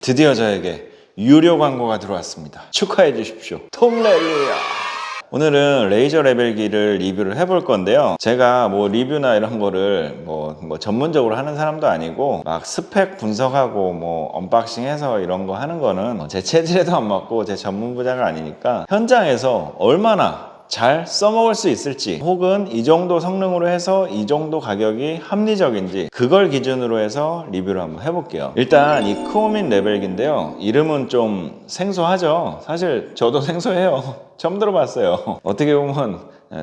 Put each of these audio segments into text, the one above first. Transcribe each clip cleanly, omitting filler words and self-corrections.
드디어 저에게 유료 광고가 들어왔습니다. 축하해 주십시오. 톰 레일리아. 오늘은 레이저 레벨기를 리뷰를 해볼 건데요. 제가 뭐 리뷰나 이런 거를 뭐 전문적으로 하는 사람도 아니고 막 스펙 분석하고 뭐 언박싱해서 이런 거 하는 거는 제 체질에도 안 맞고 제 전문 분야가 아니니까 현장에서 얼마나 잘 써먹을 수 있을지, 혹은 이 정도 성능으로 해서 이 정도 가격이 합리적인지, 그걸 기준으로 해서 리뷰를 한번 해볼게요. 일단 이 크오민 레벨기인데요, 이름은 좀 생소하죠. 사실 저도 생소해요. 처음 들어봤어요. 어떻게 보면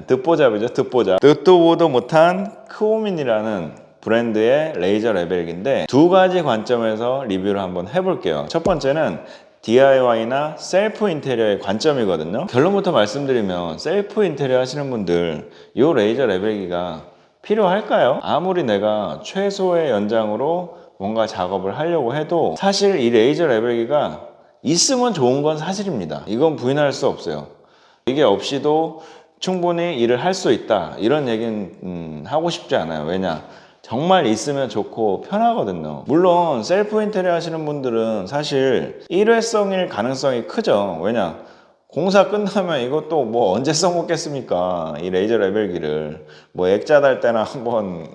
듣보잡이죠. 듣보잡. 듣도 보도 못한 크오민이라는 브랜드의 레이저 레벨기인데, 두 가지 관점에서 리뷰를 한번 해볼게요. 첫 번째는 DIY나 셀프 인테리어의 관점이거든요. 결론부터 말씀드리면 셀프 인테리어 하시는 분들 이 레이저 레벨기가 필요할까요? 아무리 내가 최소의 연장으로 뭔가 작업을 하려고 해도 사실 이 레이저 레벨기가 있으면 좋은 건 사실입니다. 이건 부인할 수 없어요. 이게 없이도 충분히 일을 할 수 있다, 이런 얘기는 하고 싶지 않아요. 왜냐? 정말 있으면 좋고 편하거든요. 물론 셀프 인테리어 하시는 분들은 사실 일회성일 가능성이 크죠. 왜냐? 공사 끝나면 이것도 뭐 언제 써먹겠습니까? 이 레이저 레벨기를 뭐 액자 달 때나 한번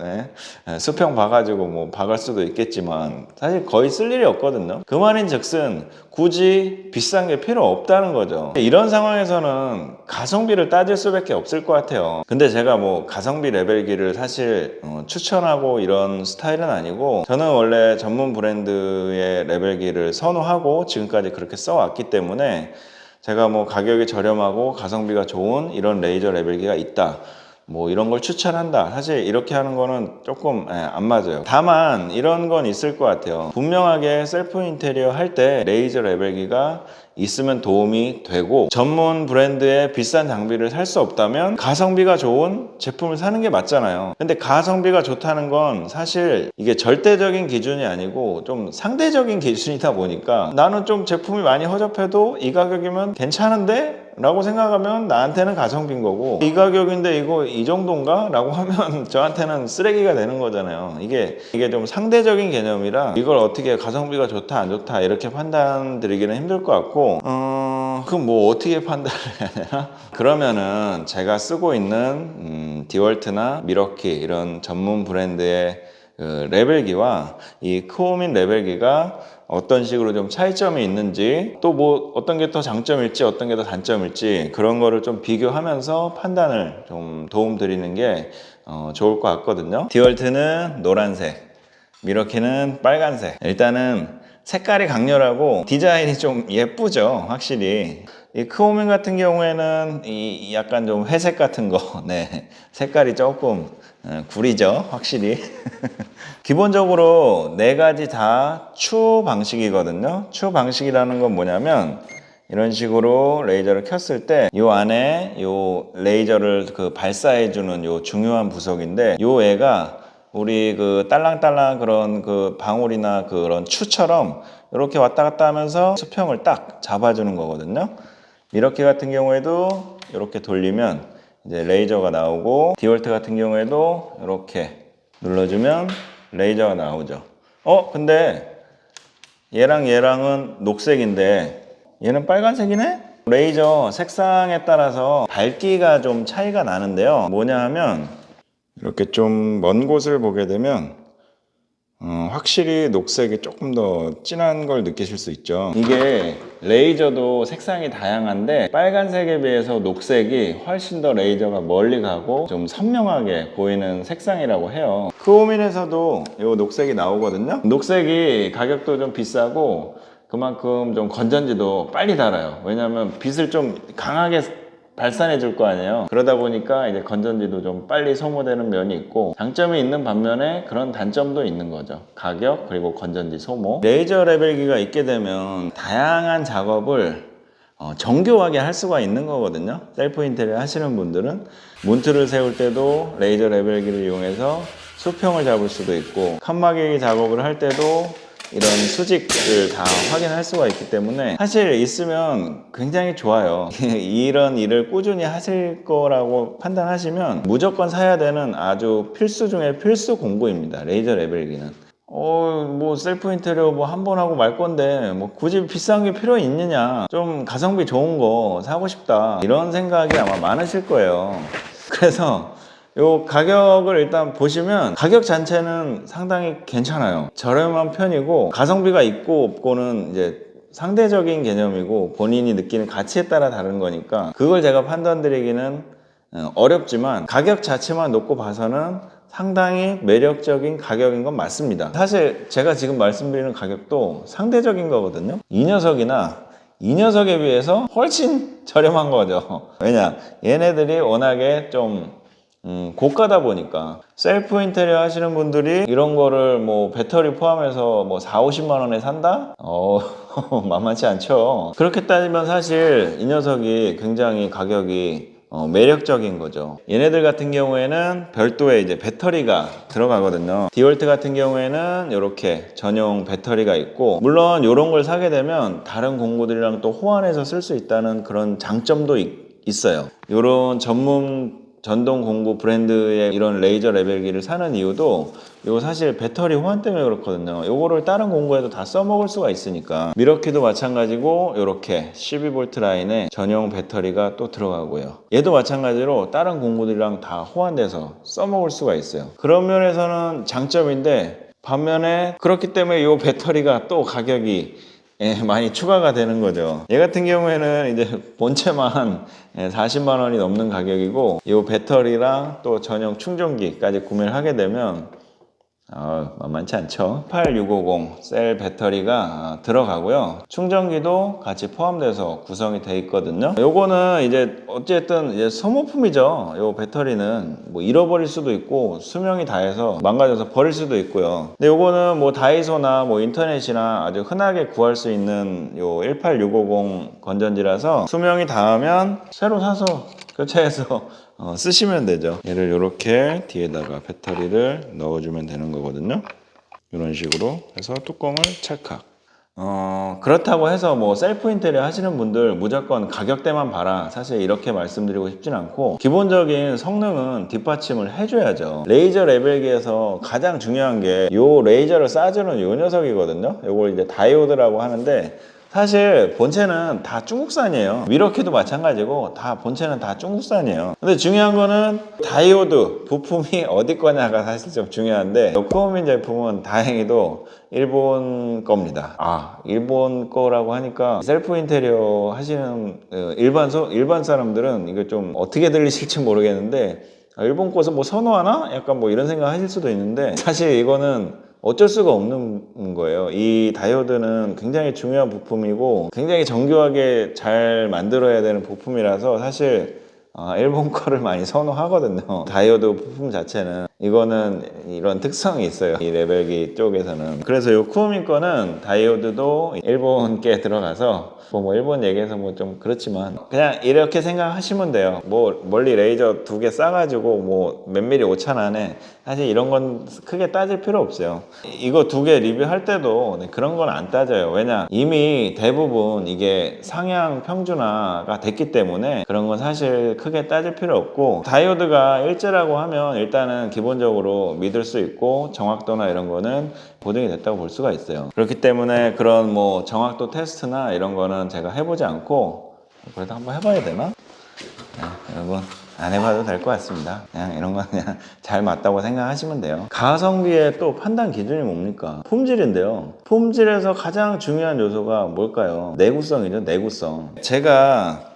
수평 봐가지고 뭐 박을 수도 있겠지만 사실 거의 쓸 일이 없거든요. 그 말인즉슨 굳이 비싼 게 필요 없다는 거죠. 이런 상황에서는 가성비를 따질 수밖에 없을 것 같아요. 근데 제가 뭐 가성비 레벨기를 사실 추천하고 이런 스타일은 아니고, 저는 원래 전문 브랜드의 레벨기를 선호하고 지금까지 그렇게 써왔기 때문에 제가 뭐 가격이 저렴하고 가성비가 좋은 이런 레이저 레벨기가 있다, 뭐 이런 걸 추천한다, 사실 이렇게 하는 거는 조금 안 맞아요. 다만 이런 건 있을 것 같아요. 분명하게 셀프 인테리어 할 때 레이저 레벨기가 있으면 도움이 되고, 전문 브랜드의 비싼 장비를 살 수 없다면 가성비가 좋은 제품을 사는 게 맞잖아요. 근데 가성비가 좋다는 건 사실 이게 절대적인 기준이 아니고 좀 상대적인 기준이다 보니까, 나는 좀 제품이 많이 허접해도 이 가격이면 괜찮은데? 라고 생각하면 나한테는 가성비인 거고, 이 가격인데 이거 이 정도인가? 라고 하면 저한테는 쓰레기가 되는 거잖아요. 이게 좀 상대적인 개념이라 이걸 어떻게 가성비가 좋다 안 좋다 이렇게 판단 드리기는 힘들 것 같고, 그럼 뭐 어떻게 판단을 해야 되나? 그러면은 제가 쓰고 있는 디월트나 미러키 이런 전문 브랜드의 그 레벨기와 이 크오민 레벨기가 어떤 식으로 좀 차이점이 있는지, 또 뭐 어떤 게 더 장점일지 어떤 게 더 단점일지, 그런 거를 좀 비교하면서 판단을 좀 도움 드리는 게 좋을 것 같거든요. 디월트는 노란색, 미러키는 빨간색. 일단은 색깔이 강렬하고 디자인이 좀 예쁘죠, 확실히. 이 크오민 같은 경우에는 이 약간 좀 회색 같은 거, 네, 색깔이 조금 구리죠, 확실히. 기본적으로 네 가지 다 추 방식이거든요. 추 방식이라는 건 뭐냐면, 이런 식으로 레이저를 켰을 때 이 안에 요 레이저를 그 발사해주는 요 중요한 부속인데, 요 애가 우리 그 딸랑딸랑 그런 그 방울이나 그런 추처럼 이렇게 왔다 갔다 하면서 수평을 딱 잡아주는 거거든요. 미러키 같은 경우에도 이렇게 돌리면 이제 레이저가 나오고, 디월트 같은 경우에도 이렇게 눌러주면 레이저가 나오죠. 근데 얘랑은 녹색인데 얘는 빨간색이네? 레이저 색상에 따라서 밝기가 좀 차이가 나는데요. 뭐냐 하면, 이렇게 좀 먼 곳을 보게 되면 확실히 녹색이 조금 더 진한 걸 느끼실 수 있죠. 이게 레이저도 색상이 다양한데 빨간색에 비해서 녹색이 훨씬 더 레이저가 멀리 가고 좀 선명하게 보이는 색상이라고 해요. 크오민에서도 이 녹색이 나오거든요. 녹색이 가격도 좀 비싸고 그만큼 좀 건전지도 빨리 닳아요. 왜냐하면 빛을 좀 강하게 발산해 줄 거 아니에요. 그러다 보니까 이제 건전지도 좀 빨리 소모되는 면이 있고, 장점이 있는 반면에 그런 단점도 있는 거죠. 가격, 그리고 건전지 소모. 레이저 레벨기가 있게 되면 다양한 작업을 정교하게 할 수가 있는 거거든요. 셀프 인테리어 하시는 분들은 문틀을 세울 때도 레이저 레벨기를 이용해서 수평을 잡을 수도 있고, 칸막이 작업을 할 때도 이런 수직을 다 확인할 수가 있기 때문에 사실 있으면 굉장히 좋아요. 이런 일을 꾸준히 하실 거라고 판단하시면 무조건 사야 되는 아주 필수 중에 필수 공구입니다, 레이저 레벨기는. 뭐 셀프 인테리어 뭐 한 번 하고 말 건데 뭐 굳이 비싼 게 필요 있느냐, 좀 가성비 좋은 거 사고 싶다, 이런 생각이 아마 많으실 거예요. 그래서 요 가격을 일단 보시면 가격 자체는 상당히 괜찮아요. 저렴한 편이고 가성비가 있고 없고는 이제 상대적인 개념이고 본인이 느끼는 가치에 따라 다른 거니까 그걸 제가 판단드리기는 어렵지만 가격 자체만 놓고 봐서는 상당히 매력적인 가격인 건 맞습니다. 사실 제가 지금 말씀드리는 가격도 상대적인 거거든요. 이 녀석에 비해서 훨씬 저렴한 거죠. 왜냐, 얘네들이 워낙에 좀 고가다 보니까 셀프 인테리어 하시는 분들이 이런 거를 뭐 배터리 포함해서 뭐 4, 50만 원에 산다? 만만치 않죠. 그렇게 따지면 사실 이 녀석이 굉장히 가격이 매력적인 거죠. 얘네들 같은 경우에는 별도의 이제 배터리가 들어가거든요. 디월트 같은 경우에는 이렇게 전용 배터리가 있고, 물론 이런 걸 사게 되면 다른 공구들이랑 또 호환해서 쓸 수 있다는 그런 장점도 있어요. 이런 전동 공구 브랜드의 이런 레이저 레벨기를 사는 이유도 이거 사실 배터리 호환 때문에 그렇거든요. 요거를 다른 공구에도 다 써먹을 수가 있으니까. 미러키도 마찬가지고 이렇게 12V 라인에 전용 배터리가 또 들어가고요. 얘도 마찬가지로 다른 공구들이랑 다 호환돼서 써먹을 수가 있어요. 그런 면에서는 장점인데, 반면에 그렇기 때문에 이 배터리가 또 가격이 많이 추가가 되는 거죠. 얘 같은 경우에는 이제 본체만 40만 원이 넘는 가격이고, 이 배터리랑 또 전용 충전기까지 구매를 하게 되면 만만치 않죠. 8650 셀 배터리가 들어가고요. 충전기도 같이 포함돼서 구성이 돼 있거든요. 요거는 이제 어쨌든 이제 소모품이죠. 요 배터리는 뭐 잃어버릴 수도 있고 수명이 다해서 망가져서 버릴 수도 있고요. 근데 요거는 뭐 다이소나 뭐 인터넷이나 아주 흔하게 구할 수 있는 요 18650 건전지라서 수명이 닿으면 새로 사서 교체해서 쓰시면 되죠. 얘를 이렇게 뒤에다가 배터리를 넣어주면 되는 거거든요. 이런 식으로 해서 뚜껑을 찰칵. 그렇다고 해서 뭐 셀프 인테리어 하시는 분들 무조건 가격대만 봐라, 사실 이렇게 말씀드리고 싶진 않고, 기본적인 성능은 뒷받침을 해줘야죠. 레이저 레벨기에서 가장 중요한 게 요 레이저를 쏴주는 요 녀석이거든요. 요걸 이제 다이오드라고 하는데, 사실 본체는 다 중국산이에요. 미러키도 마찬가지고 다 본체는 다 중국산이에요. 근데 중요한 거는 다이오드 부품이 어디 거냐가 사실 좀 중요한데, 코오민 제품은 다행히도 일본 겁니다. 일본 거라고 하니까 셀프 인테리어 하시는 일반 사람들은 이거 좀 어떻게 들리실지 모르겠는데, 일본 거서 뭐 선호하나? 약간 뭐 이런 생각 하실 수도 있는데, 사실 이거는 어쩔 수가 없는 거예요. 이 다이오드는 굉장히 중요한 부품이고 굉장히 정교하게 잘 만들어야 되는 부품이라서 사실 일본 거를 많이 선호하거든요. 다이오드 부품 자체는 이거는 이런 특성이 있어요, 이 레벨기 쪽에서는. 그래서 이 쿠오민 거는 다이오드도 일본께 들어가서 뭐 일본 얘기해서 뭐 좀 그렇지만 그냥 이렇게 생각하시면 돼요. 뭐 멀리 레이저 2개 쏴가지고 뭐 몇 미리 오차 안에 사실 이런 건 크게 따질 필요 없어요. 이거 2개 리뷰할 때도 그런 건 안 따져요. 왜냐, 이미 대부분 이게 상향 평준화가 됐기 때문에 그런 건 사실 크게 따질 필요 없고, 다이오드가 일제라고 하면 일단은 기본적으로 믿을 수 있고 정확도나 이런 거는 보증이 됐다고 볼 수가 있어요. 그렇기 때문에 그런 뭐 정확도 테스트나 이런 거는 제가 해보지 않고, 그래도 한번 해봐야 되나? 여러분 안 해봐도 될 것 같습니다. 그냥 이런 건 그냥 잘 맞다고 생각하시면 돼요. 가성비의 또 판단 기준이 뭡니까? 품질인데요. 품질에서 가장 중요한 요소가 뭘까요? 내구성이죠. 내구성. 제가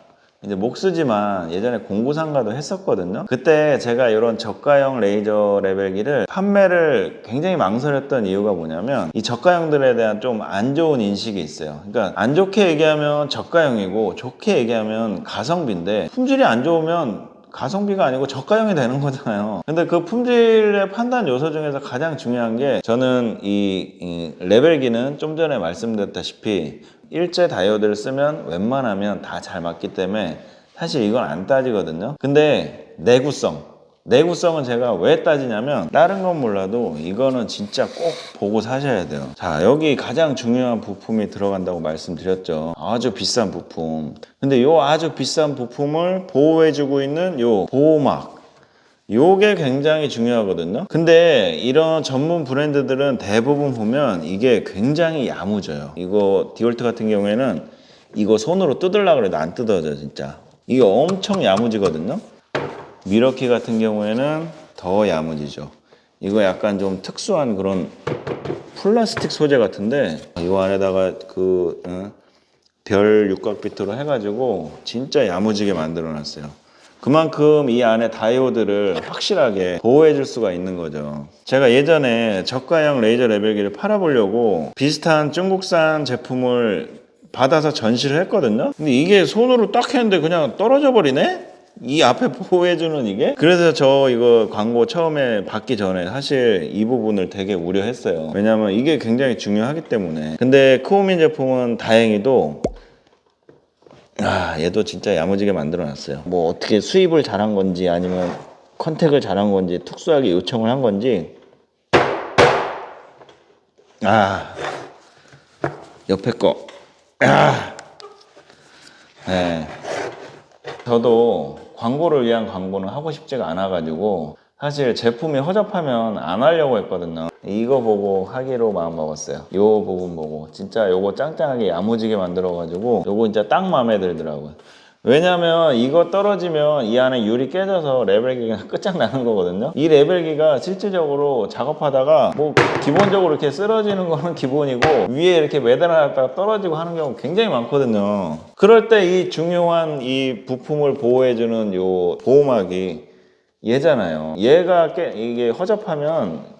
이제 목 쓰지만 예전에 공구상가도 했었거든요. 그때 제가 이런 저가형 레이저 레벨기를 판매를 굉장히 망설였던 이유가 뭐냐면, 이 저가형들에 대한 좀 안 좋은 인식이 있어요. 그러니까 안 좋게 얘기하면 저가형이고 좋게 얘기하면 가성비인데, 품질이 안 좋으면 가성비가 아니고 저가형이 되는 거잖아요. 근데 그 품질의 판단 요소 중에서 가장 중요한 게, 저는 이 레벨기는 좀 전에 말씀드렸다시피 일제 다이오드를 쓰면 웬만하면 다 잘 맞기 때문에 사실 이건 안 따지거든요. 근데 내구성은 제가 왜 따지냐면, 다른 건 몰라도 이거는 진짜 꼭 보고 사셔야 돼요. 자, 여기 가장 중요한 부품이 들어간다고 말씀드렸죠. 아주 비싼 부품. 근데 요 아주 비싼 부품을 보호해주고 있는 요 보호막, 요게 굉장히 중요하거든요. 근데 이런 전문 브랜드들은 대부분 보면 이게 굉장히 야무져요. 이거 디올트 같은 경우에는 이거 손으로 뜯으려고 해도 안 뜯어져 진짜. 이게 엄청 야무지거든요. 미러키 같은 경우에는 더 야무지죠. 이거 약간 좀 특수한 그런 플라스틱 소재 같은데 이 안에다가 별 육각비트로 해가지고 진짜 야무지게 만들어 놨어요. 그만큼 이 안에 다이오드를 확실하게 보호해 줄 수가 있는 거죠. 제가 예전에 저가형 레이저 레벨기를 팔아보려고 비슷한 중국산 제품을 받아서 전시를 했거든요. 근데 이게 손으로 딱 했는데 그냥 떨어져 버리네? 이 앞에 보호해주는 이게? 그래서 저 이거 광고 처음에 받기 전에 사실 이 부분을 되게 우려했어요. 왜냐면 이게 굉장히 중요하기 때문에. 근데 크오민 제품은 다행히도 얘도 진짜 야무지게 만들어 놨어요. 뭐 어떻게 수입을 잘한 건지 아니면 컨택을 잘한 건지 특수하게 요청을 한 건지 옆에 거 네. 저도 광고를 위한 광고는 하고 싶지가 않아 가지고 사실 제품이 허접하면 안 하려고 했거든요. 이거 보고 하기로 마음 먹었어요. 요 부분 보고 진짜 요거 짱짱하게 야무지게 만들어 가지고 요거 진짜 딱 마음에 들더라고요. 왜냐면 이거 떨어지면 이 안에 유리 깨져서 레벨기가 끝장나는 거거든요. 이 레벨기가 실질적으로 작업하다가 뭐 기본적으로 이렇게 쓰러지는 거는 기본이고 위에 이렇게 매달아놨다가 떨어지고 하는 경우 굉장히 많거든요. 그럴 때 이 중요한 이 부품을 보호해주는 요 보호막이 얘잖아요. 얘가 이게 허접하면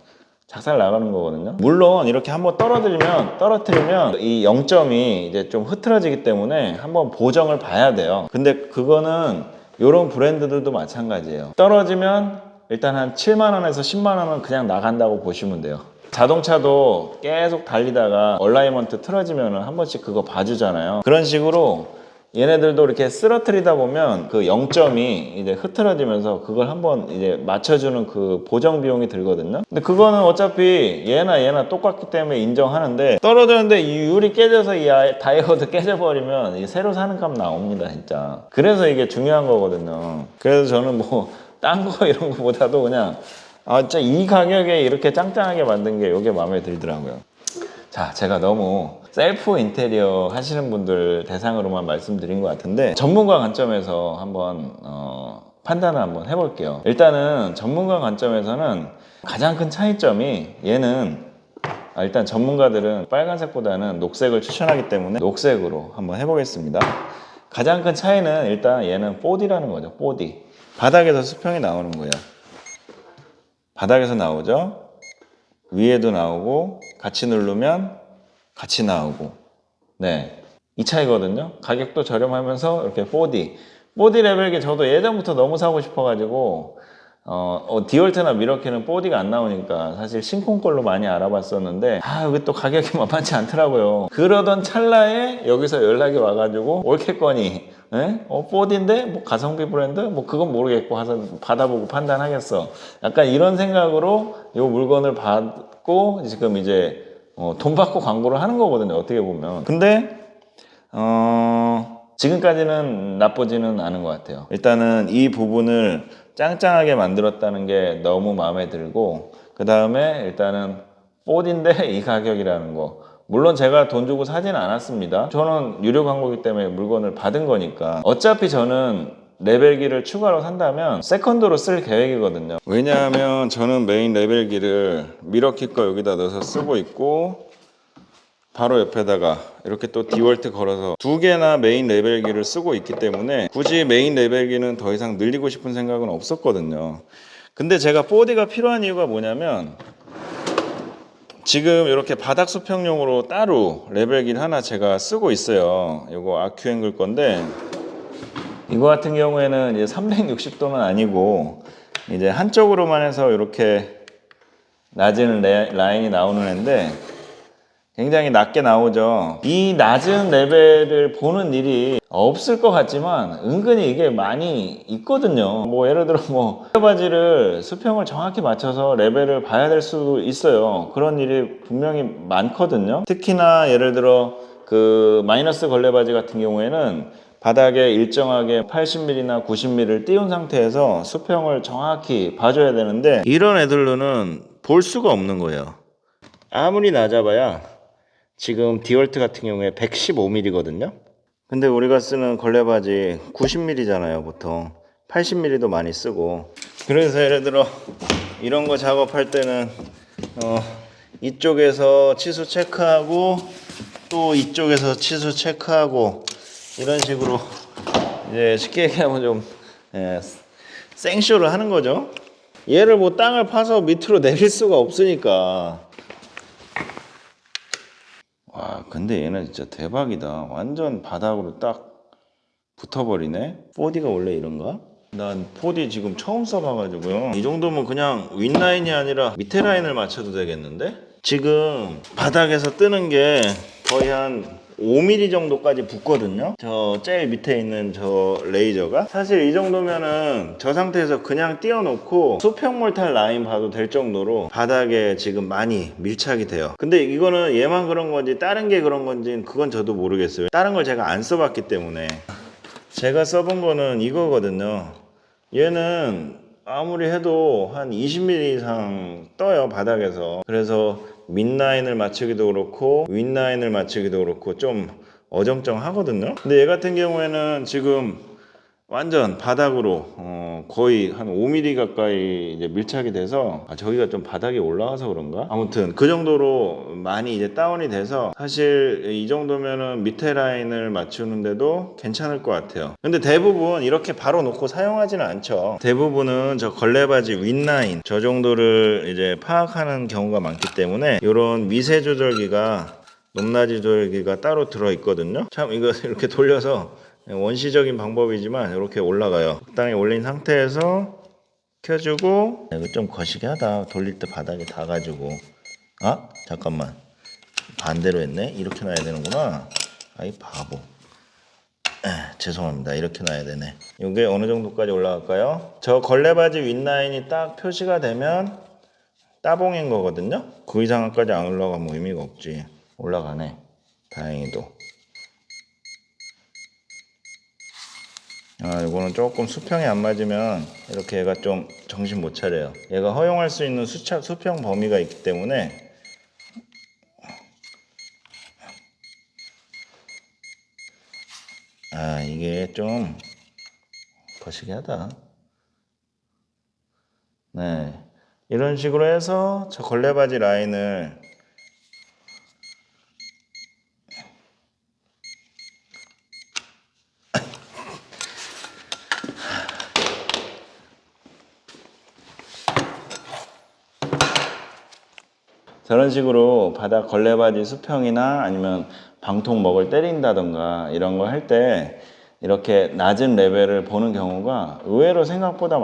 작살 나가는 거거든요. 물론 이렇게 한번 떨어뜨리면 이 0점이 이제 좀 흐트러지기 때문에 한번 보정을 봐야 돼요. 근데 그거는 이런 브랜드들도 마찬가지예요. 떨어지면 일단 한 7만 원에서 10만 원은 그냥 나간다고 보시면 돼요. 자동차도 계속 달리다가 얼라이먼트 틀어지면 한 번씩 그거 봐주잖아요. 그런 식으로 얘네들도 이렇게 쓰러뜨리다 보면 그 0점이 이제 흐트러지면서 그걸 한번 이제 맞춰주는 그 보정 비용이 들거든요. 근데 그거는 어차피 얘나 똑같기 때문에 인정하는데 떨어졌는데 이 유리 깨져서 이 다이오드 깨져버리면 이 새로 사는 값 나옵니다, 진짜. 그래서 이게 중요한 거거든요. 그래서 저는 뭐 딴 거 이런 거보다도 그냥 진짜 이 가격에 이렇게 짱짱하게 만든 게 이게 마음에 들더라고요. 자, 제가 너무 셀프 인테리어 하시는 분들 대상으로만 말씀드린 것 같은데 전문가 관점에서 한번 판단을 한번 해볼게요. 일단은 전문가 관점에서는 가장 큰 차이점이 얘는 일단 전문가들은 빨간색보다는 녹색을 추천하기 때문에 녹색으로 한번 해보겠습니다. 가장 큰 차이는 일단 얘는 4D라는 거죠. 4D. 바닥에서 수평이 나오는 거예요. 바닥에서 나오죠. 위에도 나오고 같이 누르면 같이 나오고 네, 이 차이거든요. 가격도 저렴하면서 이렇게 4D 레벨기 저도 예전부터 너무 사고 싶어가지고 디올트나 미러키는 4D가 안 나오니까 사실 신콘 걸로 많이 알아봤었는데 여기 또 가격이 만만치 않더라고요. 그러던 찰나에 여기서 연락이 와가지고 올케거니 4D인데 뭐 가성비 브랜드? 뭐 그건 모르겠고 받아보고 판단하겠어. 약간 이런 생각으로 이 물건을 받고 지금 이제 돈 받고 광고를 하는 거거든요. 어떻게 보면. 근데 지금까지는 나쁘지는 않은 것 같아요. 일단은 이 부분을 짱짱하게 만들었다는 게 너무 마음에 들고 그 다음에 일단은 4D인데 이 가격이라는 거. 물론 제가 돈 주고 사지는 않았습니다. 저는 유료 광고이기 때문에 물건을 받은 거니까 어차피 저는 레벨기를 추가로 산다면 세컨드로 쓸 계획이거든요. 왜냐하면 저는 메인 레벨기를 미러키 거 여기다 넣어서 쓰고 있고 바로 옆에다가 이렇게 또 디월트 걸어서 두 개나 메인 레벨기를 쓰고 있기 때문에 굳이 메인 레벨기는 더 이상 늘리고 싶은 생각은 없었거든요. 근데 제가 4D가 필요한 이유가 뭐냐면 지금 이렇게 바닥 수평용으로 따로 레벨기를 하나 제가 쓰고 있어요. 이거 아큐앵글 건데 이거 같은 경우에는 이제 360도는 아니고 이제 한쪽으로만 해서 이렇게 낮은 라인이 나오는 애인데 굉장히 낮게 나오죠. 이 낮은 레벨을 보는 일이 없을 것 같지만 은근히 이게 많이 있거든요. 뭐 예를 들어 뭐 걸레바지를 수평을 정확히 맞춰서 레벨을 봐야 될 수도 있어요. 그런 일이 분명히 많거든요. 특히나 예를 들어 그 마이너스 걸레바지 같은 경우에는 바닥에 일정하게 80mm나 90mm를 띄운 상태에서 수평을 정확히 봐줘야 되는데 이런 애들로는 볼 수가 없는 거예요. 아무리 낮아봐야 지금 디월트 같은 경우에 115mm거든요. 근데 우리가 쓰는 걸레바지 90mm잖아요 보통. 80mm도 많이 쓰고. 그래서 예를 들어 이런 거 작업할 때는 이쪽에서 치수 체크하고 또 이쪽에서 치수 체크하고 이런 식으로 이제 쉽게 얘기하면 좀 생쇼를 하는 거죠. 얘를 뭐 땅을 파서 밑으로 내릴 수가 없으니까. 와, 근데 얘는 진짜 대박이다. 완전 바닥으로 딱 붙어버리네. 4D가 원래 이런가? 난 4D 지금 처음 써봐가지고요. 이 정도면 그냥 윗라인이 아니라 밑에 라인을 맞춰도 되겠는데? 지금 바닥에서 뜨는 게 거의 한 5mm 정도까지 붙거든요. 저 제일 밑에 있는 저 레이저가 사실 이 정도면은 저 상태에서 그냥 띄워놓고 수평몰탈 라인 봐도 될 정도로 바닥에 지금 많이 밀착이 돼요. 근데 이거는 얘만 그런 건지 다른 게 그런 건지 그건 저도 모르겠어요. 다른 걸 제가 안 써봤기 때문에. 제가 써본 거는 이거거든요. 얘는 아무리 해도 한 20mm 이상 떠요 바닥에서. 그래서 밑라인을 맞추기도 그렇고 윗라인을 맞추기도 그렇고 좀 어정쩡하거든요. 근데 얘 같은 경우에는 지금 완전 바닥으로 거의 한 5mm 가까이 이제 밀착이 돼서 저기가 좀 바닥에 올라가서 그런가? 아무튼 그 정도로 많이 이제 다운이 돼서 사실 이 정도면은 밑에 라인을 맞추는데도 괜찮을 것 같아요. 근데 대부분 이렇게 바로 놓고 사용하지는 않죠. 대부분은 저 걸레바지 윗라인 저 정도를 이제 파악하는 경우가 많기 때문에 이런 미세 조절기가 높낮이 조절기가 따로 들어 있거든요. 참 이거 이렇게 돌려서 원시적인 방법이지만 이렇게 올라가요. 적당히 올린 상태에서 켜주고. 이거 좀 거시기 하다. 돌릴 때 바닥에 닿아가지고. 아 잠깐만 반대로 했네. 이렇게 놔야 되는구나. 아이 바보. 죄송합니다. 이렇게 놔야 되네. 이게 어느 정도까지 올라갈까요? 저 걸레바지 윗라인이 딱 표시가 되면 따봉인 거거든요. 그 이상까지 안 올라가면 의미가 없지. 올라가네 다행히도. 이거는 조금 수평이 안 맞으면 이렇게 얘가 좀 정신 못 차려요. 얘가 허용할 수 있는 수평 범위가 있기 때문에. 이게 좀 거시기 하다. 네, 이런 식으로 해서 저 걸레바지 라인을 저런 식으로 바닥 걸레바지 수평이나 아니면 방통목을 때린다던가 이런 거 할 때 이렇게 낮은 레벨을 보는 경우가 의외로 생각보다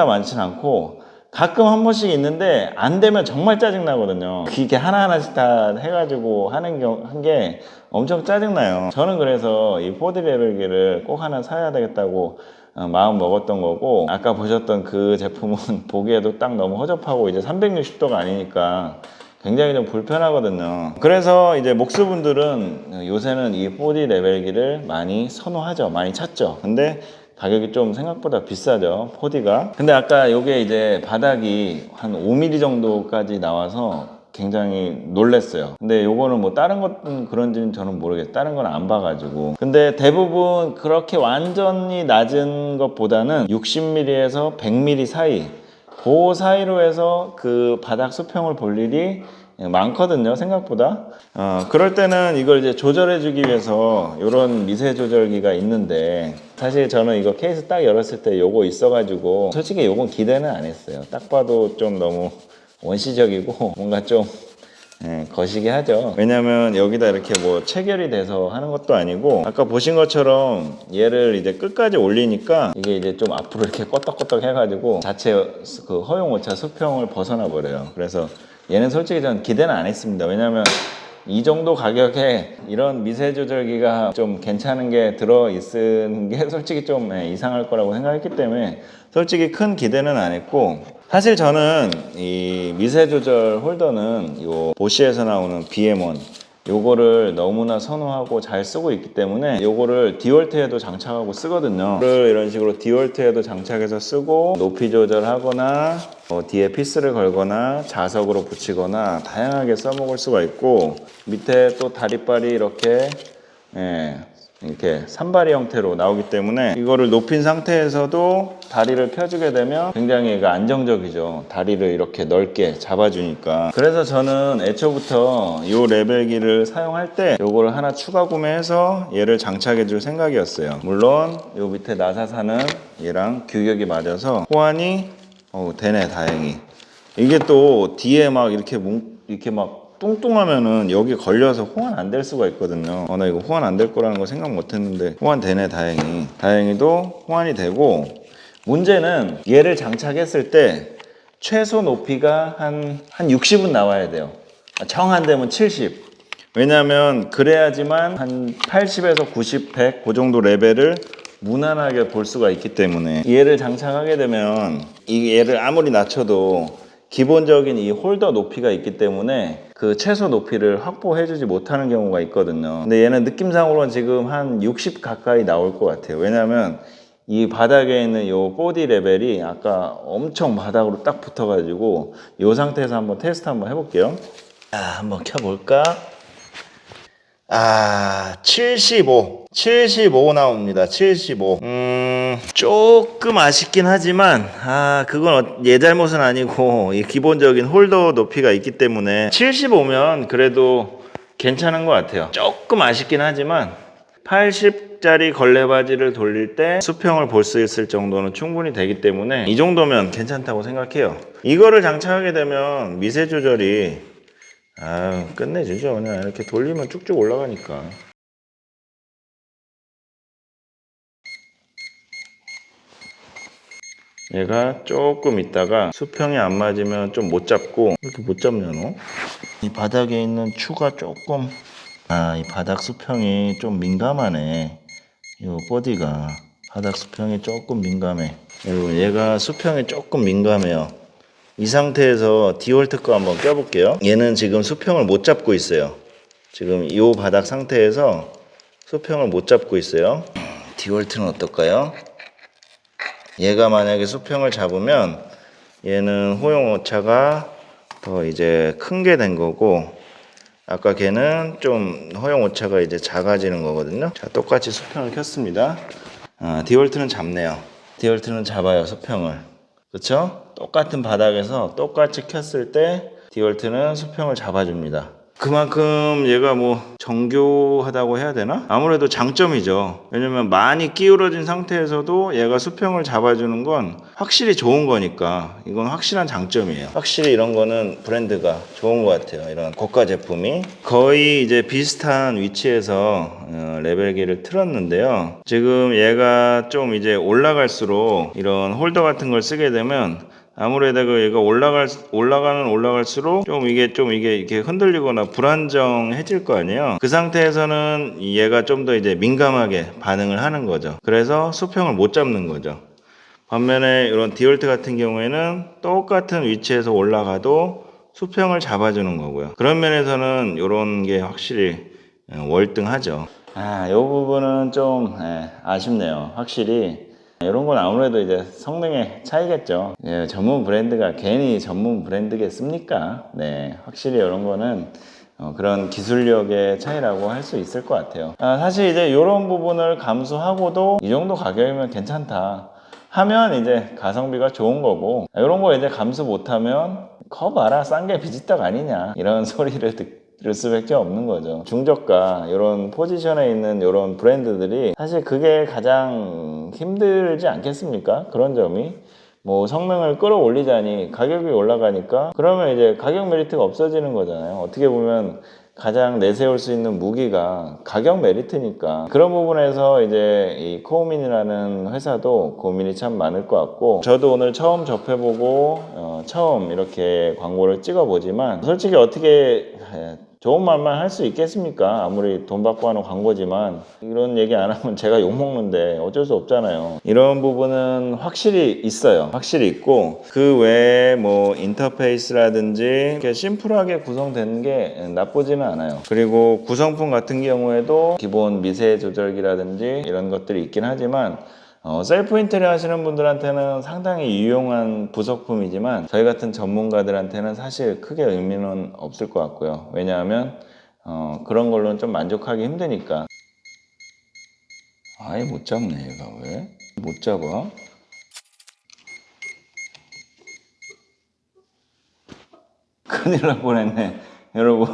많진 않고 가끔 한 번씩 있는데 안 되면 정말 짜증 나거든요. 이게 하나하나씩 다 해가지고 한 게 엄청 짜증 나요. 저는 그래서 이 4D 레벨기를 꼭 하나 사야 되겠다고 마음 먹었던 거고, 아까 보셨던 그 제품은 보기에도 딱 너무 허접하고 이제 360도가 아니니까 굉장히 좀 불편하거든요. 그래서 이제 목수분들은 요새는 이 4D 레벨기를 많이 선호하죠. 많이 찾죠. 근데 가격이 좀 생각보다 비싸죠, 4D가. 근데 아까 요게 이제 바닥이 한 5mm 정도까지 나와서 굉장히 놀랬어요. 근데 요거는 뭐 다른 것은 그런지는 저는 모르겠어요. 다른 건 안 봐가지고. 근데 대부분 그렇게 완전히 낮은 것보다는 60mm에서 100mm 사이, 그 사이로 해서 그 바닥 수평을 볼 일이 많거든요, 생각보다. 그럴 때는 이걸 이제 조절해 주기 위해서 이런 미세 조절기가 있는데, 사실 저는 이거 케이스 딱 열었을 때 요거 있어가지고 솔직히 요건 기대는 안 했어요. 딱 봐도 좀 너무 원시적이고 뭔가 좀 거시기 하죠. 왜냐면 여기다 이렇게 뭐 체결이 돼서 하는 것도 아니고, 아까 보신 것처럼 얘를 이제 끝까지 올리니까 이게 이제 좀 앞으로 이렇게 껐덕껐덕 해가지고 자체 그 허용 오차 수평을 벗어나 버려요. 그래서 얘는 솔직히 전 기대는 안 했습니다. 왜냐면 이 정도 가격에 이런 미세 조절기가 좀 괜찮은 게 들어있는 게 솔직히 좀 이상할 거라고 생각했기 때문에 솔직히 큰 기대는 안 했고, 사실 저는 이 미세 조절 홀더는 이 보쉬에서 나오는 BM1 요거를 너무나 선호하고 잘 쓰고 있기 때문에 요거를 디월트에도 장착하고 쓰거든요. 이거를 이런 식으로 디월트에도 장착해서 쓰고 높이 조절하거나 뒤에 피스를 걸거나 자석으로 붙이거나 다양하게 써먹을 수가 있고, 밑에 또 다리빨이 이렇게 이렇게 산발이 형태로 나오기 때문에 이거를 높인 상태에서도 다리를 펴주게 되면 굉장히 안정적이죠. 다리를 이렇게 넓게 잡아주니까. 그래서 저는 애초부터 이 레벨기를 사용할 때 이거를 하나 추가 구매해서 얘를 장착해 줄 생각이었어요. 물론 이 밑에 나사사는 얘랑 규격이 맞아서 호환이 되네, 다행히. 이게 또 뒤에 막 이렇게 막 뚱뚱하면은 여기 걸려서 호환 안 될 수가 있거든요. 나 이거 호환 안 될 거라는 거 생각 못 했는데 호환 되네, 다행히. 다행히도 호환이 되고, 문제는 얘를 장착했을 때 최소 높이가 한 60은 나와야 돼요. 정 안 되면 70. 왜냐면 그래야지만 한 80에서 90, 100 그 정도 레벨을 무난하게 볼 수가 있기 때문에, 얘를 장착하게 되면 이 얘를 아무리 낮춰도 기본적인 이 홀더 높이가 있기 때문에 그 최소 높이를 확보해주지 못하는 경우가 있거든요. 근데 얘는 느낌상으로는 지금 한 60 가까이 나올 것 같아요. 왜냐면 이 바닥에 있는 이 보디 레벨이 아까 엄청 바닥으로 딱 붙어가지고 이 상태에서 한번 테스트 한번 해볼게요. 한번 켜볼까? 75 나옵니다. 75. 조금 아쉽긴 하지만, 그건 얘 잘못은 아니고, 이 기본적인 홀더 높이가 있기 때문에, 75면 그래도 괜찮은 것 같아요. 조금 아쉽긴 하지만, 80짜리 걸레바지를 돌릴 때 수평을 볼 수 있을 정도는 충분히 되기 때문에, 이 정도면 괜찮다고 생각해요. 이거를 장착하게 되면 미세 조절이 끝내주죠. 그냥 이렇게 돌리면 쭉쭉 올라가니까. 얘가 조금 있다가 수평이 안 맞으면 좀 못 잡고, 이렇게 못 잡냐 너? 이 바닥에 있는 추가 조금, 이 바닥 수평이 좀 민감하네. 이 보디가 바닥 수평이 조금 민감해. 여러분, 얘가 수평이 조금 민감해요. 이 상태에서 디월트 거 한번 껴볼게요. 얘는 지금 수평을 못 잡고 있어요. 지금 이 바닥 상태에서 수평을 못 잡고 있어요. 디월트는 어떨까요? 얘가 만약에 수평을 잡으면 얘는 호용 오차가 더 이제 큰 게 된 거고, 아까 걔는 좀 호용 오차가 이제 작아지는 거거든요. 자, 똑같이 수평을 켰습니다. 디월트는 잡네요. 디월트는 잡아요, 수평을. 그쵸? 똑같은 바닥에서 똑같이 켰을 때 디월트는 수평을 잡아줍니다. 그만큼 얘가 뭐 정교하다고 해야 되나? 아무래도 장점이죠. 왜냐면 많이 기울어진 상태에서도 얘가 수평을 잡아주는 건 확실히 좋은 거니까, 이건 확실한 장점이에요. 확실히 이런 거는 브랜드가 좋은 것 같아요. 이런 고가 제품이 거의 이제 비슷한 위치에서 레벨기를 틀었는데요. 지금 얘가 좀 이제 올라갈수록 이런 홀더 같은 걸 쓰게 되면 아무래도 얘가 올라갈수록 좀 이게 이렇게 흔들리거나 불안정해질 거 아니에요. 그 상태에서는 얘가 좀 더 이제 민감하게 반응을 하는 거죠. 그래서 수평을 못 잡는 거죠. 반면에 이런 디월트 같은 경우에는 똑같은 위치에서 올라가도 수평을 잡아주는 거고요. 그런 면에서는 이런 게 확실히 월등하죠. 이 부분은 좀 아쉽네요. 확실히 이런 건 아무래도 이제 성능의 차이겠죠. 전문 브랜드가 괜히 전문 브랜드겠습니까? 네, 확실히 이런 거는 그런 기술력의 차이라고 할 수 있을 것 같아요. 사실 이제 이런 부분을 감수하고도 이 정도 가격이면 괜찮다 하면 이제 가성비가 좋은 거고, 이런 거 이제 감수 못하면 거 봐라, 싼 게 비지떡 아니냐, 이런 소리를 들을 수밖에 없는 거죠. 중저가 이런 포지션에 있는 이런 브랜드들이 사실 그게 가장 힘들지 않겠습니까? 그런 점이 뭐 성능을 끌어올리자니 가격이 올라가니까, 그러면 이제 가격 메리트가 없어지는 거잖아요. 어떻게 보면 가장 내세울 수 있는 무기가 가격 메리트니까, 그런 부분에서 이제 이 코오민이라는 회사도 고민이 참 많을 것 같고, 저도 오늘 처음 접해보고 처음 이렇게 광고를 찍어보지만 솔직히 어떻게 좋은 말만 할 수 있겠습니까? 아무리 돈 받고 하는 광고지만 이런 얘기 안 하면 제가 욕먹는데 어쩔 수 없잖아요. 이런 부분은 확실히 있어요. 확실히 있고 그 외에 뭐 인터페이스라든지 이렇게 심플하게 구성되는 게 나쁘지는 않아요. 그리고 구성품 같은 경우에도 기본 미세 조절기라든지 이런 것들이 있긴 하지만 셀프 인테리어 하시는 분들한테는 상당히 유용한 부속품이지만 저희 같은 전문가들한테는 사실 크게 의미는 없을 것 같고요. 왜냐하면 그런 걸로는 좀 만족하기 힘드니까. 아예 못 잡네 얘가. 왜? 못 잡아? 큰일 날 뻔했네 여러분.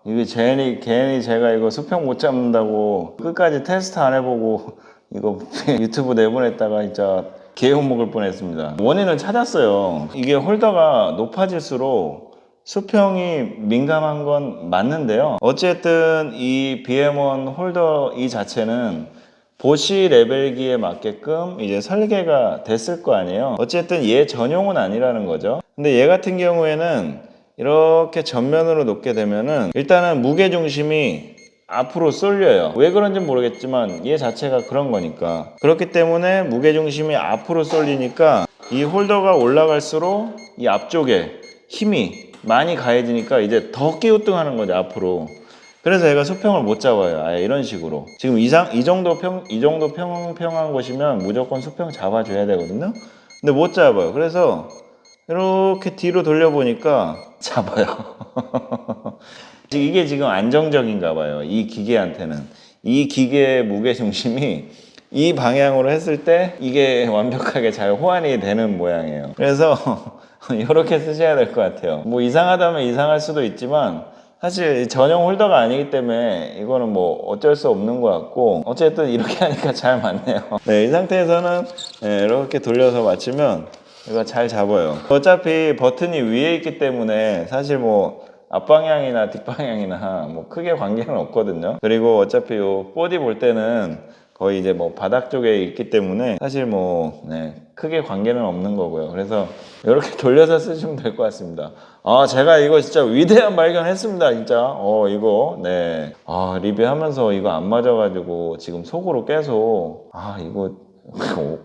이게 괜히 제가 이거 수평 못 잡는다고 끝까지 테스트 안 해보고 이거 유튜브 내보냈다가 진짜 개욕 먹을 뻔했습니다. 원인을 찾았어요. 이게 홀더가 높아질수록 수평이 민감한 건 맞는데요. 어쨌든 이 BM1 홀더 이 자체는 보시 레벨기에 맞게끔 이제 설계가 됐을 거 아니에요. 어쨌든 얘 전용은 아니라는 거죠. 근데 얘 같은 경우에는 이렇게 전면으로 놓게 되면은 일단은 무게중심이 앞으로 쏠려요. 왜 그런지 모르겠지만 얘 자체가 그런 거니까. 그렇기 때문에 무게중심이 앞으로 쏠리니까 이 홀더가 올라갈수록 이 앞쪽에 힘이 많이 가해지니까 이제 더 끼우뚱하는 거죠, 앞으로. 그래서 얘가 수평을 못 잡아요. 아예 이런 식으로. 지금 이 정도 평평한 곳이면 무조건 수평 잡아줘야 되거든요. 근데 못 잡아요. 그래서 이렇게 뒤로 돌려보니까 잡아요. 이게 지금 안정적인가 봐요. 이 기계한테는. 이 기계의 무게중심이 이 방향으로 했을 때 이게 완벽하게 잘 호환이 되는 모양이에요. 그래서 이렇게 쓰셔야 될 것 같아요. 뭐 이상하다면 이상할 수도 있지만 사실 전용 홀더가 아니기 때문에 이거는 뭐 어쩔 수 없는 것 같고 어쨌든 이렇게 하니까 잘 맞네요. 네, 이 상태에서는 이렇게 돌려서 맞추면 이거 잘 잡아요. 어차피 버튼이 위에 있기 때문에 사실 뭐 앞방향이나 뒷방향이나 뭐 크게 관계는 없거든요. 그리고 어차피 요 보디 볼 때는 거의 이제 뭐 바닥 쪽에 있기 때문에 사실 뭐 크게 관계는 없는 거고요. 그래서 이렇게 돌려서 쓰시면 될 것 같습니다. 제가 이거 진짜 위대한 발견했습니다. 진짜 이거 리뷰하면서 이거 안 맞아가지고 지금 속으로 계속 이거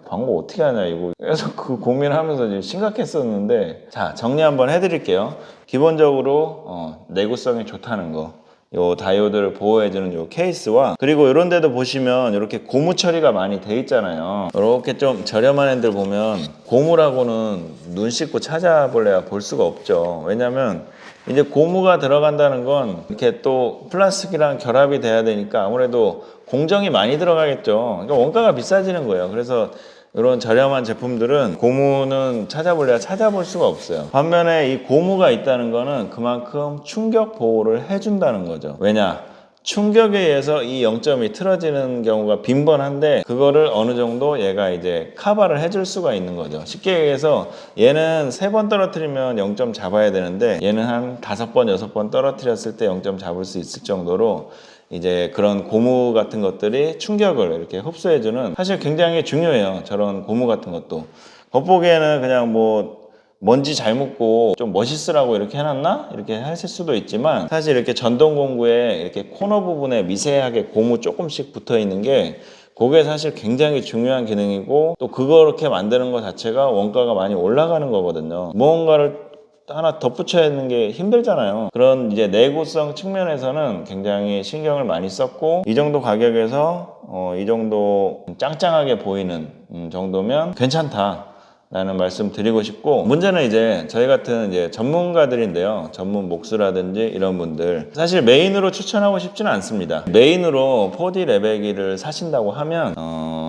방법 어떻게 하냐 이거 계속 그 고민하면서 이제 심각했었는데, 자 정리 한번 해드릴게요. 기본적으로 내구성이 좋다는 거, 요 다이오드를 보호해주는 요 케이스와, 그리고 이런 데도 보시면 이렇게 고무 처리가 많이 돼 있잖아요. 이렇게 좀 저렴한 애들 보면 고무라고는 눈 씻고 찾아볼래야 볼 수가 없죠. 왜냐면 이제 고무가 들어간다는 건 이렇게 또 플라스틱이랑 결합이 돼야 되니까 아무래도 공정이 많이 들어가겠죠. 그러니까 원가가 비싸지는 거예요. 그래서 이런 저렴한 제품들은 고무는 찾아볼래야 찾아볼 수가 없어요. 반면에 이 고무가 있다는 거는 그만큼 충격 보호를 해준다는 거죠. 왜냐? 충격에 의해서 이 0점이 틀어지는 경우가 빈번한데 그거를 어느 정도 얘가 이제 커버를 해줄 수가 있는 거죠. 쉽게 얘기해서 얘는 3번 떨어뜨리면 0점 잡아야 되는데 얘는 한 5번, 6번 떨어뜨렸을 때 0점 잡을 수 있을 정도로 이제 그런 고무 같은 것들이 충격을 이렇게 흡수해주는, 사실 굉장히 중요해요. 저런 고무 같은 것도. 겉보기에는 그냥 뭐 먼지 잘 묻고 좀 멋있으라고 이렇게 해놨나? 이렇게 하실 수도 있지만 사실 이렇게 전동 공구에 이렇게 코너 부분에 미세하게 고무 조금씩 붙어 있는 게 그게 사실 굉장히 중요한 기능이고, 또 그렇게 만드는 것 자체가 원가가 많이 올라가는 거거든요. 무언가를 하나 덧붙여야 하는 게 힘들잖아요. 그런 이제 내구성 측면에서는 굉장히 신경을 많이 썼고, 이 정도 가격에서 이 정도 짱짱하게 보이는 정도면 괜찮다 라는 말씀 드리고 싶고, 문제는 이제 저희 같은 이제 전문가들인데요, 전문 목수라든지 이런 분들 사실 메인으로 추천하고 싶지는 않습니다. 메인으로 4D 레벨기를 사신다고 하면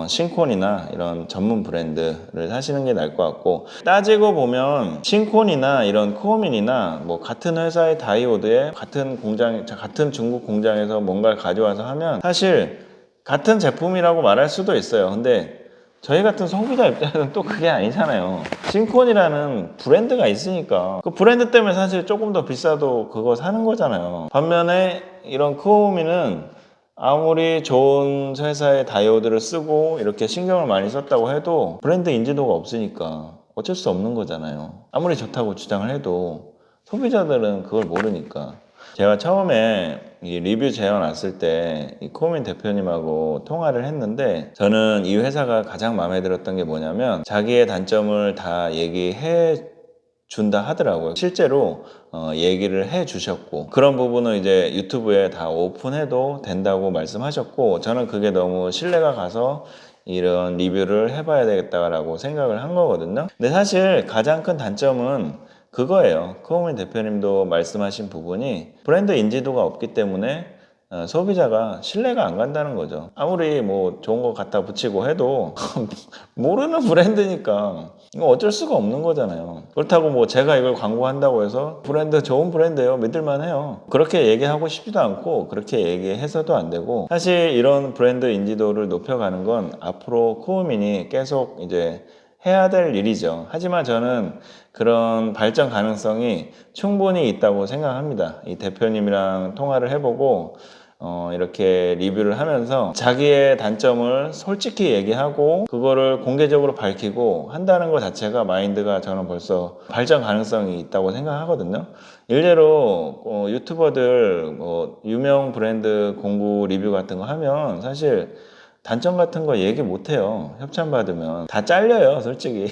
신콘이나 이런 전문 브랜드를 사시는 게 나을 것 같고, 따지고 보면 신콘이나 이런 코어민이나 뭐 같은 회사의 다이오드에 같은 공장, 같은 중국 공장에서 뭔가를 가져와서 하면 사실 같은 제품이라고 말할 수도 있어요. 근데 저희 같은 소비자 입장에서는 또 그게 아니잖아요. 신콘이라는 브랜드가 있으니까 그 브랜드 때문에 사실 조금 더 비싸도 그거 사는 거잖아요. 반면에 이런 크오미는 아무리 좋은 회사의 다이오드를 쓰고 이렇게 신경을 많이 썼다고 해도 브랜드 인지도가 없으니까 어쩔 수 없는 거잖아요. 아무리 좋다고 주장을 해도 소비자들은 그걸 모르니까. 제가 처음에 이 리뷰 제안 왔을 때 이 코민 대표님하고 통화를 했는데, 저는 이 회사가 가장 마음에 들었던 게 뭐냐면 자기의 단점을 다 얘기해 준다 하더라고요. 실제로 얘기를 해 주셨고, 그런 부분은 이제 유튜브에 다 오픈해도 된다고 말씀하셨고, 저는 그게 너무 신뢰가 가서 이런 리뷰를 해봐야 되겠다라고 생각을 한 거거든요. 근데 사실 가장 큰 단점은 그거예요. 코우민 대표님도 말씀하신 부분이 브랜드 인지도가 없기 때문에 소비자가 신뢰가 안 간다는 거죠. 아무리 뭐 좋은 거 갖다 붙이고 해도 모르는 브랜드니까 이거 어쩔 수가 없는 거잖아요. 그렇다고 뭐 제가 이걸 광고한다고 해서 브랜드 좋은 브랜드예요, 믿을만 해요, 그렇게 얘기하고 싶지도 않고 그렇게 얘기해서도 안 되고, 사실 이런 브랜드 인지도를 높여가는 건 앞으로 코우민이 계속 이제 해야 될 일이죠. 하지만 저는 그런 발전 가능성이 충분히 있다고 생각합니다. 이 대표님이랑 통화를 해보고 이렇게 리뷰를 하면서 자기의 단점을 솔직히 얘기하고 그거를 공개적으로 밝히고 한다는 것 자체가 마인드가 저는 벌써 발전 가능성이 있다고 생각하거든요. 일례로 유튜버들 유명 브랜드 공구 리뷰 같은 거 하면 사실 단점 같은 거 얘기 못해요. 협찬 받으면 다 잘려요, 솔직히.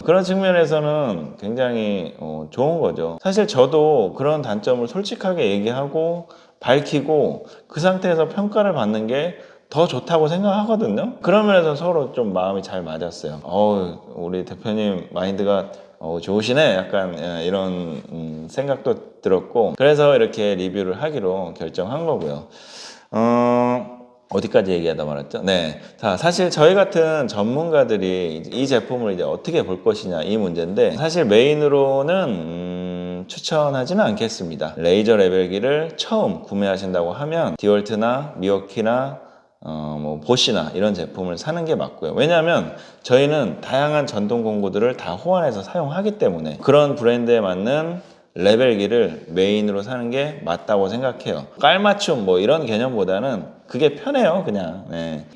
그런 측면에서는 굉장히 좋은 거죠. 사실 저도 그런 단점을 솔직하게 얘기하고 밝히고 그 상태에서 평가를 받는 게 더 좋다고 생각하거든요. 그런 면에서 서로 좀 마음이 잘 맞았어요. 우리 대표님 마인드가 좋으시네, 약간 이런 생각도 들었고, 그래서 이렇게 리뷰를 하기로 결정한 거고요. 어디까지 얘기하다 말았죠? 네. 자, 사실 저희 같은 전문가들이 이 제품을 이제 어떻게 볼 것이냐, 이 문제인데, 사실 메인으로는 추천하지는 않겠습니다. 레이저 레벨기를 처음 구매하신다고 하면 디월트나 미어키나 뭐 보시나 이런 제품을 사는 게 맞고요. 왜냐하면 저희는 다양한 전동 공구들을 다 호환해서 사용하기 때문에 그런 브랜드에 맞는 레벨기를 메인으로 사는 게 맞다고 생각해요. 깔맞춤 뭐 이런 개념보다는 그게 편해요, 그냥. 네.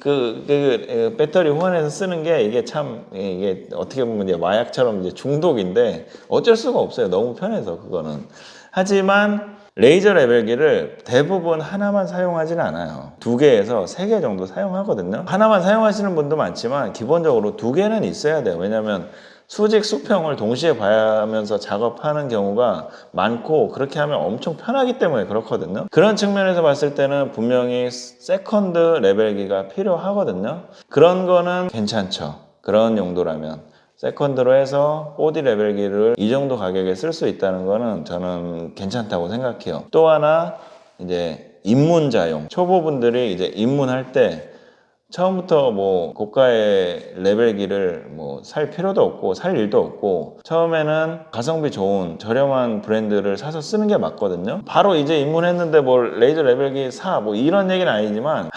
배터리 호환해서 쓰는 게 이게 참, 이게 어떻게 보면 이제 마약처럼 이제 중독인데 어쩔 수가 없어요. 너무 편해서 그거는. 하지만 레이저 레벨기를 대부분 하나만 사용하지는 않아요. 2개에서 3개 정도 사용하거든요. 하나만 사용하시는 분도 많지만 기본적으로 2개는 있어야 돼요. 왜냐면 수직, 수평을 동시에 봐야 하면서 작업하는 경우가 많고, 그렇게 하면 엄청 편하기 때문에 그렇거든요. 그런 측면에서 봤을 때는 분명히 세컨드 레벨기가 필요하거든요. 그런 거는 괜찮죠. 그런 용도라면. 세컨드로 해서 보디 레벨기를 이 정도 가격에 쓸 수 있다는 거는 저는 괜찮다고 생각해요. 또 하나, 이제 입문자용. 초보분들이 이제 입문할 때 처음부터 뭐 고가의 레벨기를 뭐 살 필요도 없고 살 일도 없고, 처음에는 가성비 좋은 저렴한 브랜드를 사서 쓰는 게 맞거든요. 바로 이제 입문했는데 뭘 레이저 레벨기 사, 뭐 이런 얘기는 아니지만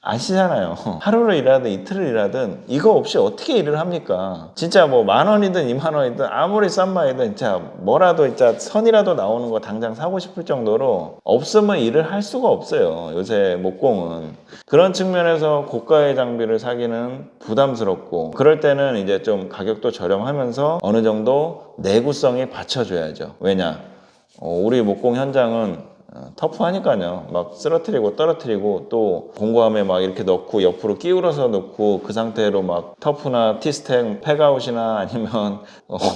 아시잖아요. 하루를 일하든 이틀을 일하든 이거 없이 어떻게 일을 합니까? 진짜 뭐 10,000원이든 20,000원이든 아무리 싼 마이든 진짜 뭐라도 진짜 선이라도 나오는 거 당장 사고 싶을 정도로 없으면 일을 할 수가 없어요, 요새 목공은. 그런 측면에서 고가의 장비를 사기는 부담스럽고, 그럴 때는 이제 좀 가격도 저렴하면서 어느 정도 내구성이 받쳐줘야죠. 왜냐? 우리 목공 현장은 터프하니까요. 막 쓰러뜨리고 떨어뜨리고, 또 공구함에 막 이렇게 넣고 옆으로 끼울어서 넣고, 그 상태로 막 터프나 티스텍 팩아웃이나 아니면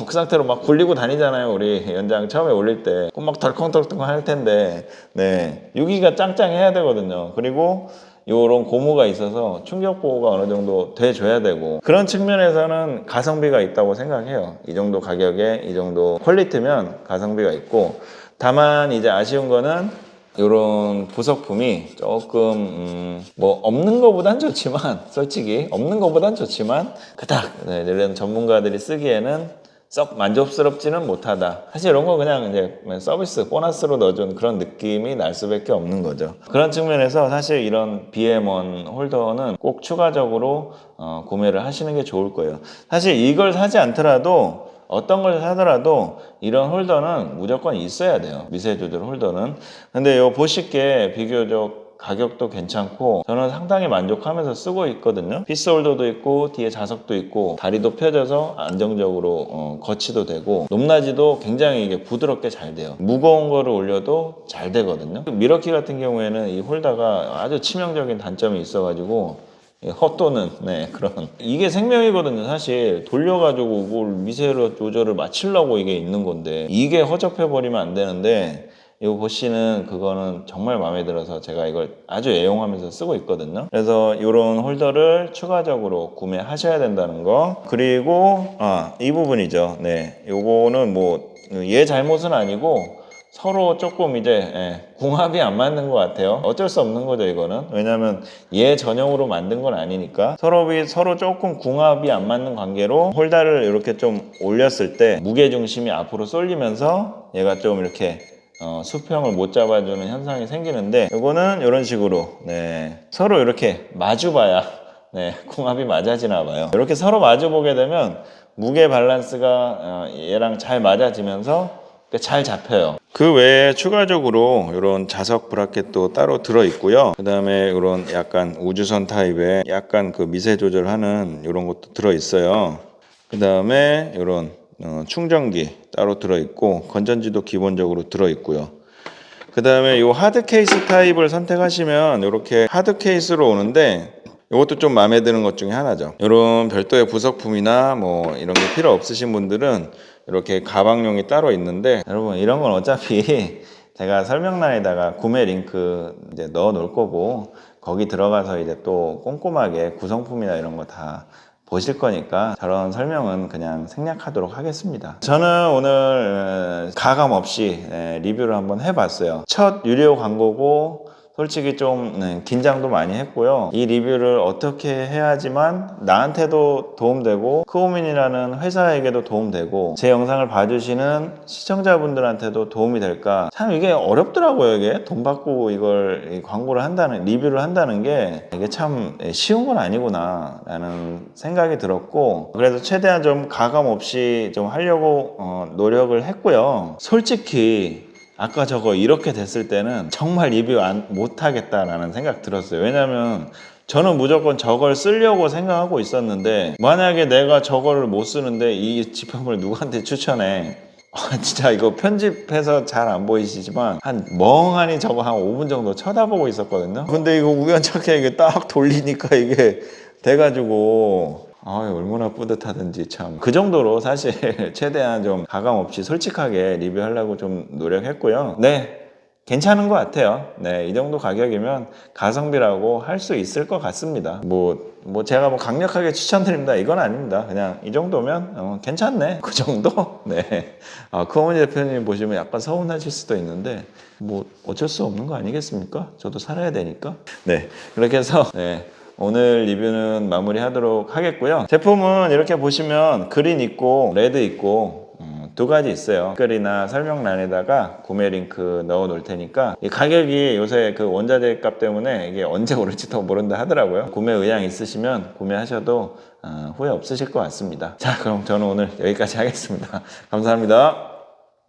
그 상태로 막 굴리고 다니잖아요. 우리 연장 처음에 올릴 때 막 덜컹덜컹 할 텐데, 네, 유기가 짱짱해야 되거든요. 그리고 요런 고무가 있어서 충격 보호가 어느 정도 돼줘야 되고, 그런 측면에서는 가성비가 있다고 생각해요. 이 정도 가격에 이 정도 퀄리티면 가성비가 있고, 다만 이제 아쉬운 거는 이런 부속품이 조금 뭐 없는 것보단 좋지만, 솔직히 없는 것보단 좋지만 그닥 이런 전문가들이 쓰기에는 썩 만족스럽지는 못하다. 사실 이런 거 그냥 이제 서비스 보너스로 넣어준 그런 느낌이 날 수밖에 없는 거죠. 그런 측면에서 사실 이런 BM1 홀더는 꼭 추가적으로 구매를 하시는 게 좋을 거예요. 사실 이걸 사지 않더라도, 어떤 걸 사더라도 이런 홀더는 무조건 있어야 돼요. 미세 조절 홀더는. 근데 요 보시게 비교적 가격도 괜찮고 저는 상당히 만족하면서 쓰고 있거든요. 피스 홀더도 있고 뒤에 자석도 있고 다리도 펴져서 안정적으로 거치도 되고 높낮이도 굉장히 이게 부드럽게 잘 돼요. 무거운 거를 올려도 잘 되거든요. 미러키 같은 경우에는 이 홀더가 아주 치명적인 단점이 있어가지고 헛도는 그런 이게 생명이거든요. 사실 돌려가지고 그걸 미세로 조절을 맞추려고 이게 있는 건데 이게 허접해 버리면 안 되는데 이거 보시는 그거는 정말 마음에 들어서 제가 이걸 아주 애용하면서 쓰고 있거든요. 그래서 이런 홀더를 추가적으로 구매하셔야 된다는 거. 그리고 이 부분이죠. 요거는 뭐 얘 잘못은 아니고 서로 조금 이제 궁합이 안 맞는 것 같아요. 어쩔 수 없는 거죠, 이거는. 왜냐면 얘 전용으로 만든 건 아니니까 서로 조금 궁합이 안 맞는 관계로 홀더를 이렇게 좀 올렸을 때 무게중심이 앞으로 쏠리면서 얘가 좀 이렇게 수평을 못 잡아주는 현상이 생기는데 이거는 이런 식으로 서로 이렇게 마주봐야 궁합이 맞아지나 봐요. 이렇게 서로 마주보게 되면 무게 밸런스가 얘랑 잘 맞아지면서 잘 잡혀요. 그 외에 추가적으로 이런 자석 브라켓도 따로 들어 있고요. 그 다음에 이런 약간 우주선 타입의 약간 그 미세 조절하는 이런 것도 들어 있어요. 그 다음에 이런 충전기 따로 들어 있고 건전지도 기본적으로 들어 있고요. 그 다음에 이 하드 케이스 타입을 선택하시면 이렇게 하드 케이스로 오는데 이것도 좀 마음에 드는 것 중에 하나죠. 이런 별도의 부속품이나 뭐 이런 게 필요 없으신 분들은 이렇게 가방용이 따로 있는데 여러분 이런 건 어차피 제가 설명란에다가 구매 링크 이제 넣어 놓을 거고 거기 들어가서 이제 또 꼼꼼하게 구성품이나 이런 거 다 보실 거니까 저런 설명은 그냥 생략하도록 하겠습니다. 저는 오늘 가감 없이 리뷰를 한번 해봤어요. 첫 유료 광고고 솔직히 좀 긴장도 많이 했고요. 이 리뷰를 어떻게 해야지만 나한테도 도움되고 크오민이라는 회사에게도 도움되고 제 영상을 봐주시는 시청자분들한테도 도움이 될까, 참 이게 어렵더라고요. 이게 돈 받고 이걸 광고를 한다는, 리뷰를 한다는 게 이게 참 쉬운 건 아니구나 라는 생각이 들었고, 그래서 최대한 좀 가감 없이 좀 하려고 노력을 했고요. 솔직히 아까 저거 이렇게 됐을 때는 정말 리뷰 못하겠다라는 생각 들었어요. 왜냐면 저는 무조건 저걸 쓰려고 생각하고 있었는데 만약에 내가 저거를 못 쓰는데 이 제품을 누구한테 추천해, 진짜 이거 편집해서 잘 안 보이시지만 한 멍하니 저거 한 5분 정도 쳐다보고 있었거든요. 근데 이거 우연찮게 이게 딱 돌리니까 이게 돼가지고 얼마나 뿌듯하든지 참. 그 정도로 사실 최대한 좀 가감 없이 솔직하게 리뷰하려고 좀 노력했고요. 괜찮은 것 같아요. 이 정도 가격이면 가성비라고 할 수 있을 것 같습니다. 뭐 제가 강력하게 추천드립니다 이건 아닙니다. 그냥 이 정도면 괜찮네 그 정도. 크오민 대표님 보시면 약간 서운하실 수도 있는데 뭐 어쩔 수 없는 거 아니겠습니까? 저도 살아야 되니까. 그렇게 해서 오늘 리뷰는 마무리하도록 하겠고요. 제품은 이렇게 보시면 그린 있고 레드 있고 두 가지 있어요. 댓글이나 설명란에다가 구매 링크 넣어 놓을 테니까, 이 가격이 요새 그 원자재 값 때문에 이게 언제 오를지도 모른다 하더라고요. 구매 의향 있으시면 구매하셔도 후회 없으실 것 같습니다. 자, 그럼 저는 오늘 여기까지 하겠습니다. 감사합니다.